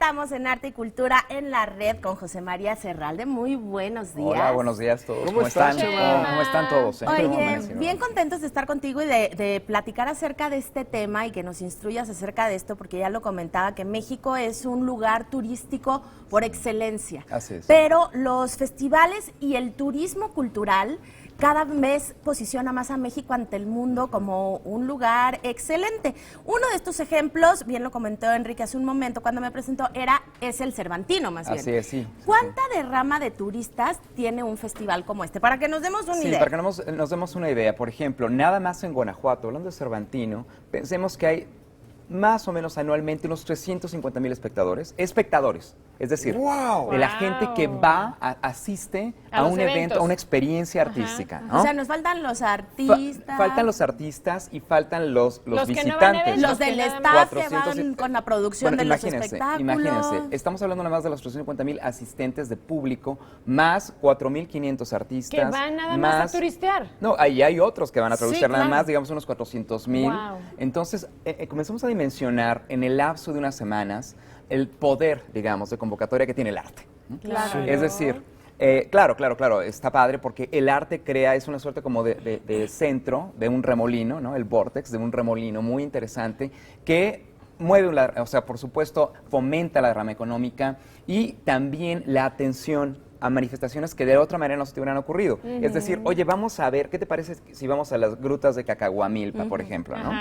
estamos en Arte y Cultura en la Red con José María Serralde. Muy buenos días. Hola, buenos días a todos. ¿Cómo están? ¿Cómo están todos? Oye, bien contentos de estar contigo y de platicar acerca de este tema y que nos instruyas acerca de esto, porque ya lo comentaba que México es un lugar turístico por excelencia. Así es. Pero los festivales y el turismo cultural cada vez posiciona más a México ante el mundo como un lugar excelente. Uno de estos ejemplos, bien lo comentó Enrique hace un momento cuando me presentó, es el Cervantino, más bien. Así es, sí. ¿Cuánta derrama de turistas tiene un festival como este? Para que nos demos una idea. Sí, para que nos demos una idea. Por ejemplo, nada más en Guanajuato, hablando de Cervantino, pensemos que hay más o menos anualmente unos 350,000 espectadores, es decir, de la gente que va, asiste a un evento, a una experiencia artística, ¿no? O sea, nos faltan los artistas. Faltan los artistas y faltan los visitantes. Que no van a eventos, los del staff que van con la producción de los espectáculos. Imagínense, estamos hablando nada más de los 350,000 asistentes de público, más 4,500 artistas. Que van nada más a turistear. No, ahí hay otros que van a turistear, claro. nada más, digamos, unos 400,000. Wow. Entonces, comenzamos a dimensionar en el lapso de unas semanas el poder, digamos, de convocatoria que tiene el arte, ¿no? Claro. Sí. Es decir, claro, está padre porque el arte es una suerte como de centro, de un remolino, ¿no? El vórtex de un remolino muy interesante que mueve, o sea, por supuesto, fomenta la rama económica y también la atención a manifestaciones que de otra manera no se te hubieran ocurrido. Es decir, oye, vamos a ver, ¿qué te parece si vamos a las grutas de Cacahuamilpa, por ejemplo, ¿no?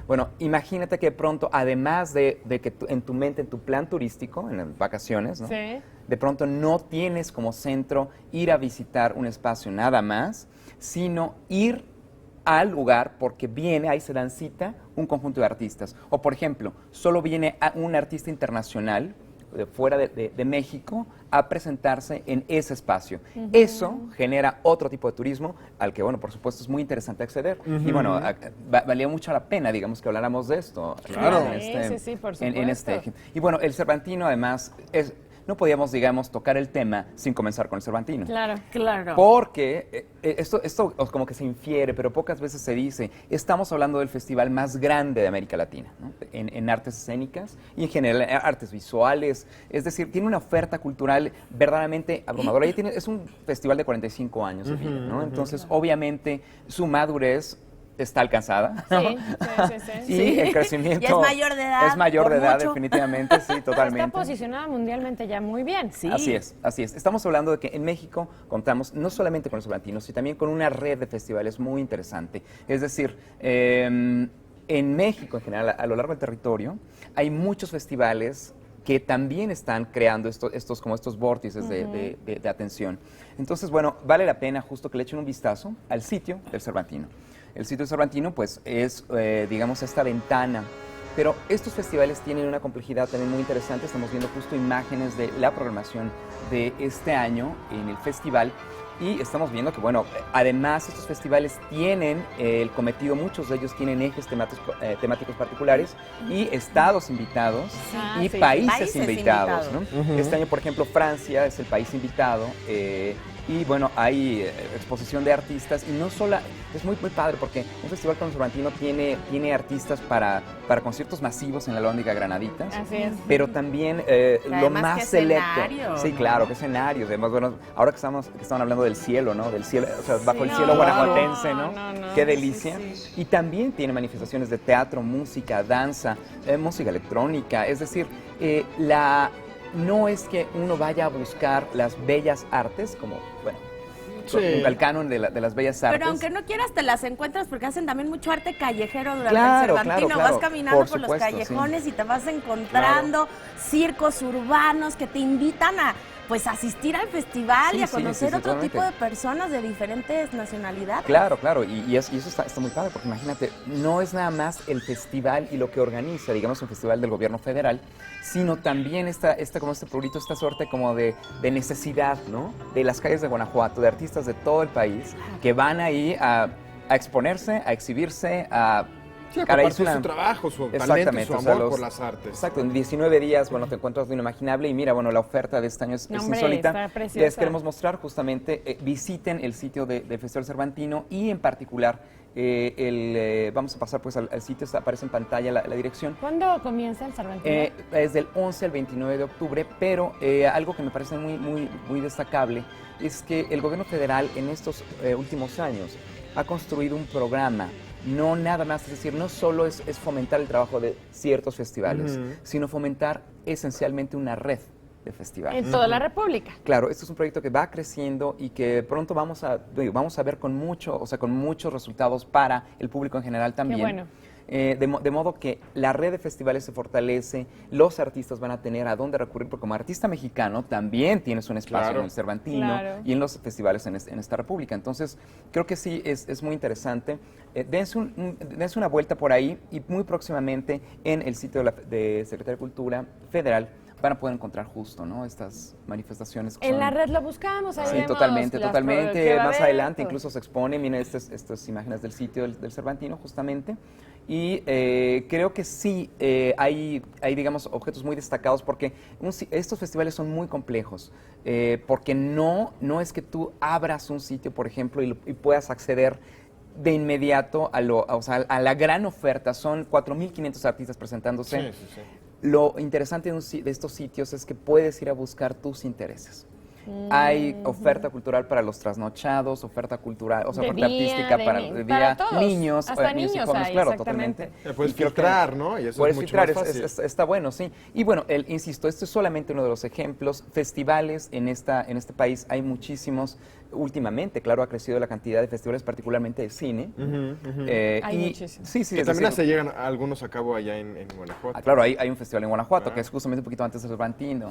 Bueno, imagínate que de pronto, además de que en tu mente, en tu plan turístico, en las vacaciones, ¿no? Sí. De pronto no tienes como centro ir a visitar un espacio nada más, sino ir al lugar porque ahí se dan cita un conjunto de artistas. O, por ejemplo, solo viene un artista internacional de fuera de México a presentarse en ese espacio. Eso genera otro tipo de turismo al que, bueno, por supuesto es muy interesante acceder. Y bueno, valía mucho la pena, digamos, que habláramos de esto. Claro. Sí, por supuesto. En este eje. Y bueno, el Cervantino además no podíamos, digamos, tocar el tema sin comenzar con el Cervantino. Claro. Porque esto como que se infiere, pero pocas veces se dice, estamos hablando del festival más grande de América Latina, ¿no? En artes escénicas y en general en artes visuales. Es decir, tiene una oferta cultural verdaderamente abrumadora. Es un festival de 45 años de vida, ¿no? Entonces, obviamente, su madurez está alcanzada, ¿no? Sí. Y el crecimiento Y es mayor de edad. Es mayor de edad, mucho. definitivamente, sí, totalmente. Está posicionada mundialmente ya muy bien. Sí. Así es. Estamos hablando de que en México contamos no solamente con los Cervantinos, sino también con una red de festivales muy interesante. Es decir, en México en general, a lo largo del territorio, hay muchos festivales que también están creando estos vórtices de atención. Entonces, bueno, vale la pena justo que le echen un vistazo al sitio del Cervantino. El sitio del Cervantino, pues, es, digamos, esta ventana. Pero estos festivales tienen una complejidad también muy interesante. Estamos viendo justo imágenes de la programación de este año en el festival. Y estamos viendo que, bueno, además estos festivales tienen el cometido, muchos de ellos tienen ejes temáticos particulares y estados invitados y países invitados, ¿no? Este año, por ejemplo, Francia es el país invitado. Y bueno, hay exposición de artistas y no solo, es muy padre porque un festival como el Cervantino tiene artistas para conciertos masivos en la Lóndiga Granaditas. Así es. Pero también lo más selecto. Sí, claro, qué escenarios. Además, bueno, ahora que estaban hablando del cielo, ¿no? Del cielo, o sea, bajo el cielo guanajuatense, ¿no? Qué delicia. Sí. Y también tiene manifestaciones de teatro, música, danza, música electrónica. Es decir, no es que uno vaya a buscar las bellas artes, como, bueno, el canon de las bellas artes. Pero aunque no quieras, te las encuentras porque hacen también mucho arte callejero durante Claro, el Cervantino. claro, Vas caminando por los supuesto, callejones y te vas encontrando circos urbanos que te invitan a pues asistir al festival y a conocer otro tipo de personas de diferentes nacionalidades. Claro, y eso está muy padre, porque imagínate, no es nada más el festival y lo que organiza, digamos, un festival del gobierno federal, sino también como este prurito, esta suerte como de necesidad, ¿no? De las calles de Guanajuato, de artistas de todo el país, que van ahí a exponerse, a exhibirse, a compartir su trabajo, su talento, su amor por las artes. Exacto, en 19 días, bueno, te encuentras de inimaginable y mira, bueno, la oferta de este año es insólita. Está preciosa. Les queremos mostrar justamente, visiten el sitio del Festival Cervantino y en particular Vamos a pasar pues al sitio, aparece en pantalla la dirección. ¿Cuándo comienza el Cervantino? Es del 11 al 29 de octubre, pero algo que me parece muy destacable es que el gobierno federal en estos últimos años ha construido un programa, no nada más, es decir, no solo es fomentar el trabajo de ciertos festivales, sino fomentar esencialmente una red de festivales. En toda la República. Claro, esto es un proyecto que va creciendo y que pronto vamos a ver con muchos resultados para el público en general también. Qué bueno. De modo que la red de festivales se fortalece, los artistas van a tener a dónde recurrir, porque como artista mexicano también tienes un espacio en el Cervantino y en los festivales en esta república. Entonces, creo que sí, es muy interesante. Dense una vuelta por ahí y muy próximamente en el sitio de Secretaría de Cultura Federal van a poder encontrar justo, ¿no? Estas manifestaciones. En la red lo buscamos, ahí sí, vemos totalmente. Más adelante todo. incluso se expone, miren estas imágenes del sitio del Cervantino, justamente. Y creo que sí hay, digamos, objetos muy destacados porque estos festivales son muy complejos, porque no es que tú abras un sitio, por ejemplo, y puedas acceder de inmediato a la gran oferta. Son 4.500 artistas presentándose. Sí. Lo interesante de estos sitios es que puedes ir a buscar tus intereses. Hay oferta cultural para los trasnochados, oferta cultural, oferta artística para todos, niños, hasta niños jóvenes, hay, claro, totalmente. Puedes filtrar, ¿no? Y eso puedes es mucho filtrar, más fácil. Está bueno, sí. Y bueno, insisto, este es solamente uno de los ejemplos. Festivales en este país hay muchísimos. Últimamente, claro, ha crecido la cantidad de festivales, particularmente de cine. Hay muchísimos. Sí, que también se llegan algunos a cabo allá en Guanajuato. Claro, hay un festival en Guanajuato, que es justamente un poquito antes del Cervantino.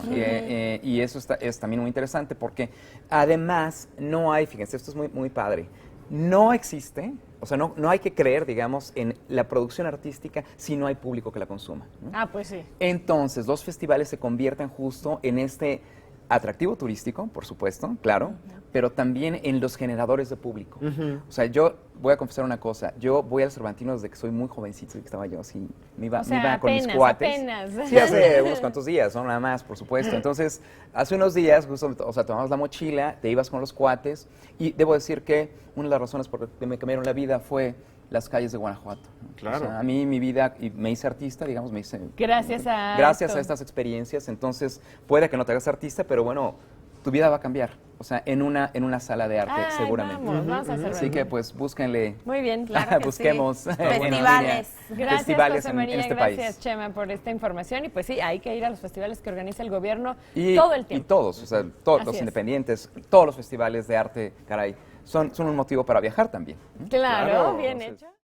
Y eso es también muy interesante porque además no hay, fíjense, esto es muy padre, no existe, o sea, no hay que creer, digamos, en la producción artística si no hay público que la consuma, ¿no? Ah, pues sí. Entonces, los festivales se convierten justo en este atractivo turístico, por supuesto, claro, pero también en los generadores de público. O sea, yo voy a confesar una cosa, yo voy al Cervantino desde que soy muy jovencito, que estaba yo así, me iba con mis cuates. Sí, hace unos cuantos días, no nada más, por supuesto. Entonces, hace unos días, justo, tomamos la mochila, te ibas con los cuates, y debo decir que una de las razones por las que me cambiaron la vida fue las calles de Guanajuato. Claro. O sea, a mí mi vida, y me hice artista, digamos, Gracias a estas experiencias. Entonces, puede que no te hagas artista, pero bueno, tu vida va a cambiar. O sea, en una sala de arte, seguramente. Vamos a hacer. Así que, pues, búsquenle. Muy bien, claro que busquemos sí. Festivales. Gracias, festivales José María, en este gracias, país. Chema, por esta información. Y pues sí, hay que ir a los festivales que organiza el gobierno Y, todo el tiempo. Y todos, o sea, todos los es. independientes, todos los festivales de arte, caray, son un motivo para viajar también. Claro, bien hecho.